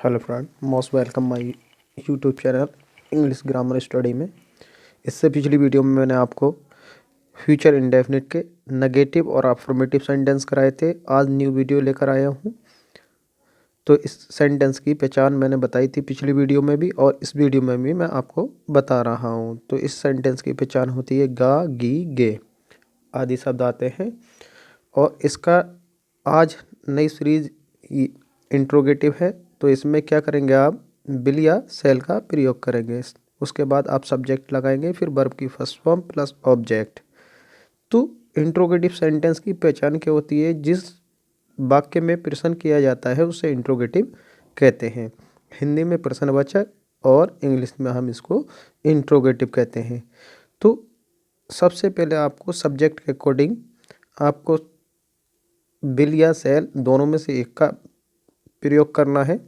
Hello friend, most welcome my YouTube channel English grammar study में। इससे पिछली video में मैंने आपको फ्यूचर इंडेफिनिट के नेगेटिव और अफर्मेटिव सेंटेंस कराए थे। आज न्यू वीडियो लेकर आया हूँ। तो इस सेंटेंस की पहचान मैंने बताई थी पिछली वीडियो में भी, और इस वीडियो में भी मैं आपको बता रहा हूँ। तो इस सेंटेंस की पहचान होती है गा, गी, गे आदि शब्द आते हैं। और इसका आज नई सीरीज इंट्रोगेटिव है। तो इसमें क्या करेंगे, आप विल या सेल का प्रयोग करेंगे। उसके बाद आप सब्जेक्ट लगाएंगे, फिर वर्ब की फर्स्ट फॉर्म प्लस ऑब्जेक्ट। तो इंट्रोगेटिव सेंटेंस की पहचान क्या होती है? जिस वाक्य में प्रश्न किया जाता है उसे इंट्रोगेटिव कहते हैं। हिंदी में प्रश्नवाचक और इंग्लिश में हम इसको इंट्रोगेटिव कहते हैं। तो सबसे पहले आपको सब्जेक्ट के अकॉर्डिंग आपको विल या सेल दोनों में से एक का प्रयोग करना है।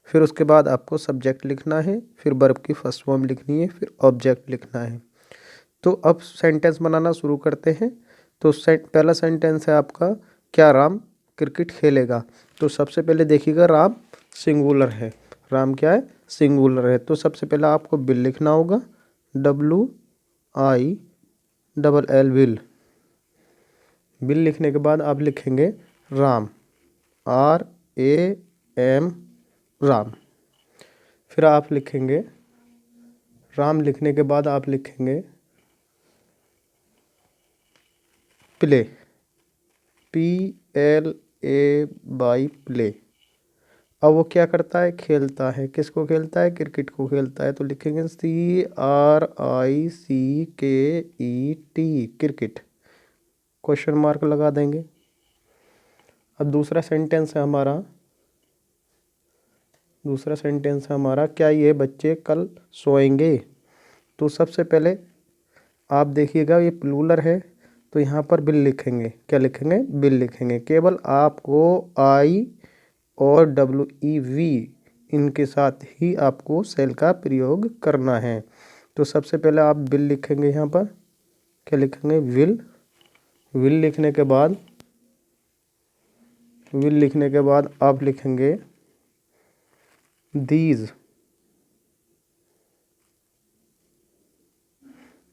फिर उसके बाद आपको सब्जेक्ट लिखना है, फिर वर्ब की फर्स्ट फॉर्म लिखनी है, फिर ऑब्जेक्ट लिखना है। तो अब सेंटेंस बनाना शुरू करते हैं। तो पहला सेंटेंस है आपका, क्या राम क्रिकेट खेलेगा? तो सबसे पहले देखिएगा, राम सिंगुलर है। राम क्या है? सिंगुलर है। तो सबसे पहले आपको विल लिखना होगा, WILL विल। विल लिखने के बाद आप लिखेंगे राम, RAM राम। फिर आप लिखेंगे, राम लिखने के बाद आप लिखेंगे प्ले, PLAY प्ले। अब वो क्या करता है? खेलता है। किसको खेलता है? क्रिकेट को खेलता है। तो लिखेंगे CRICKET क्रिकेट, क्वेश्चन मार्क लगा देंगे। अब दूसरा सेंटेंस है हमारा, क्या ये बच्चे कल सोएंगे? तो सबसे पहले आप देखिएगा, ये प्लूरल है तो यहाँ पर बिल लिखेंगे। क्या लिखेंगे? बिल लिखेंगे। केवल आपको I और WEV इनके साथ ही आपको सेल का प्रयोग करना है। तो सबसे पहले आप बिल लिखेंगे। यहाँ पर क्या लिखेंगे? विल लिखने के बाद आप लिखेंगे दीज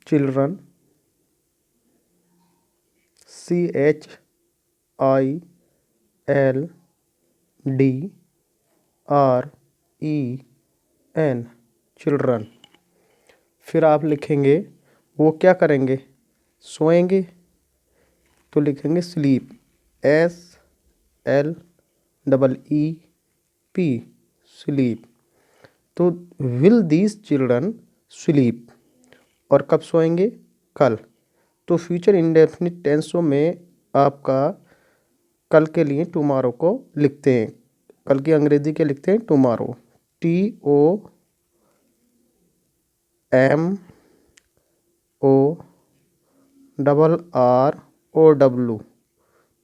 चिल्ड्रन, CHILDREN चिल्ड्रन। फिर आप लिखेंगे वो क्या करेंगे? सोएंगे। तो लिखेंगे स्लीप, SLEEP स्लीप। तो विल दीज चिल्ड्रन स्लीप, और कब सोएंगे? कल। तो फ्यूचर इंडेफिनिट टेंसों में आपका कल के लिए टुमारो को लिखते हैं। कल की अंग्रेजी के लिखते हैं tomorrow, TOMORROW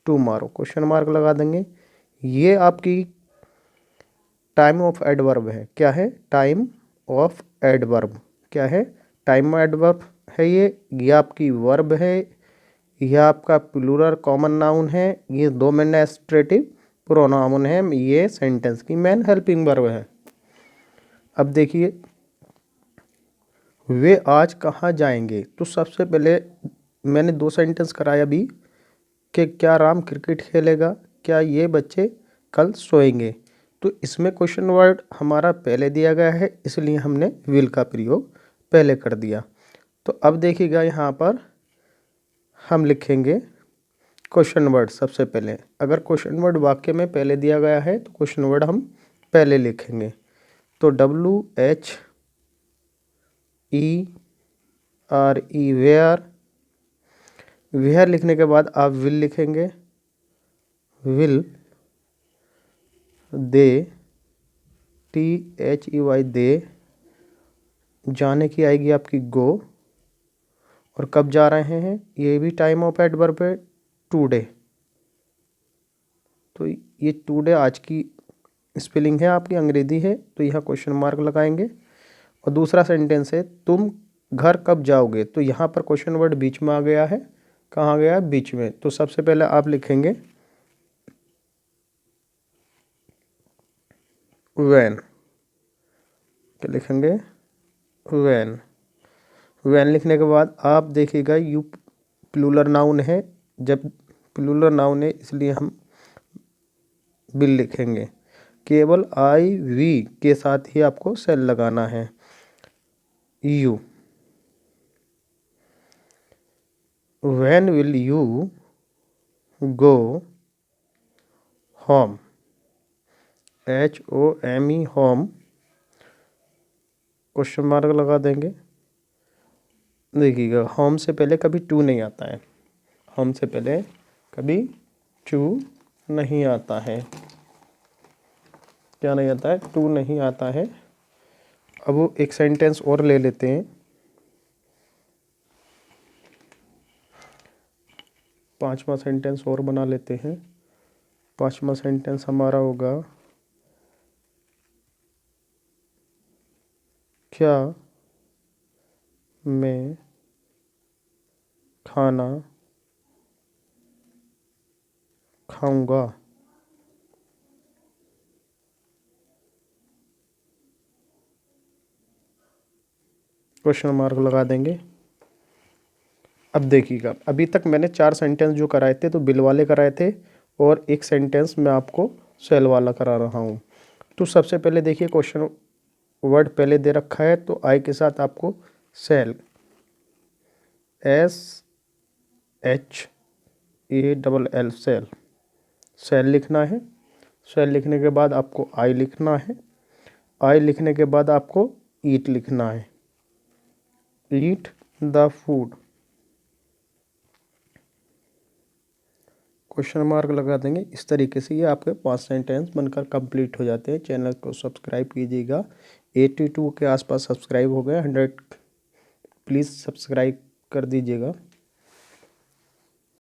tomorrow, question mark लगा देंगे। ये आपकी टाइम ऑफ एडवर्ब है। क्या है? Time of adverb. क्या है? टाइम एडवर्ब है। ये आपकी वर्ब है। यह आपका प्लूरल कॉमन नाउन है। ये डोमिनेस्ट्रेटिव प्रोनाउन है। ये सेंटेंस की मेन हेल्पिंग वर्ब है। अब देखिए, वे आज कहाँ जाएंगे? तो सबसे पहले मैंने दो सेंटेंस कराया अभी कि क्या राम क्रिकेट खेलेगा, क्या ये बच्चे कल सोएंगे। तो इसमें क्वेश्चन वर्ड हमारा पहले दिया गया है, इसलिए हमने विल का प्रयोग पहले कर दिया। तो अब देखिएगा, यहाँ पर हम लिखेंगे क्वेश्चन वर्ड सबसे पहले। अगर क्वेश्चन वर्ड वाक्य में पहले दिया गया है तो क्वेश्चन वर्ड हम पहले लिखेंगे। तो WHERE वेयर लिखने के बाद आप विल लिखेंगे, विल दे, THEY दे। जाने की आएगी आपकी गो, और कब जा रहे हैं? ये भी टाइम ऑफ एडवर्ब है, टुडे। तो ये टुडे आज की स्पेलिंग है, आपकी अंग्रेजी है, तो यहाँ क्वेश्चन मार्क लगाएंगे। और दूसरा सेंटेंस है, तुम घर कब जाओगे? तो यहाँ पर क्वेश्चन वर्ड बीच में आ गया है। कहाँ गया? बीच में। तो सबसे पहले आप लिखेंगे वैन, क्या लिखेंगे, वैन। वैन लिखने के बाद आप देखिएगा यू प्लूरल नाउन है, जब प्लूरल नाउन है इसलिए हम विल लिखेंगे। केवल आई वी के साथ ही आपको सेल लगाना है। You, when will you go home, HOME home, question mark लगा देंगे। देखिएगा होम से पहले कभी टू नहीं आता है, होम से पहले कभी टू नहीं आता है। क्या नहीं आता है, टू नहीं आता है। अब वो एक सेंटेंस और ले लेते हैं, 5वां सेंटेंस और बना लेते हैं। 5वां सेंटेंस हमारा होगा, क्या मैं खाना खाऊंगा। क्वेश्चन मार्क लगा देंगे। अब देखिएगा अभी तक मैंने 4 सेंटेंस जो कराए थे तो बिल वाले कराए थे, और एक सेंटेंस मैं आपको सेल वाला करा रहा हूँ। तो सबसे पहले देखिए क्वेश्चन वर्ड पहले दे रखा है, तो आई के साथ आपको सेल, SHALL सेल, सेल लिखना है। सेल लिखने के बाद आपको आई लिखना है। आई लिखने के बाद आपको ईट लिखना है, eat the food. Question mark लगा देंगे। इस तरीके से ये आपके 5 सेंटेंस बनकर कंप्लीट हो जाते हैं। चैनल को सब्सक्राइब कीजिएगा। 82 के आसपास सब्सक्राइब हो गए, 100 प्लीज़ सब्सक्राइब कर दीजिएगा।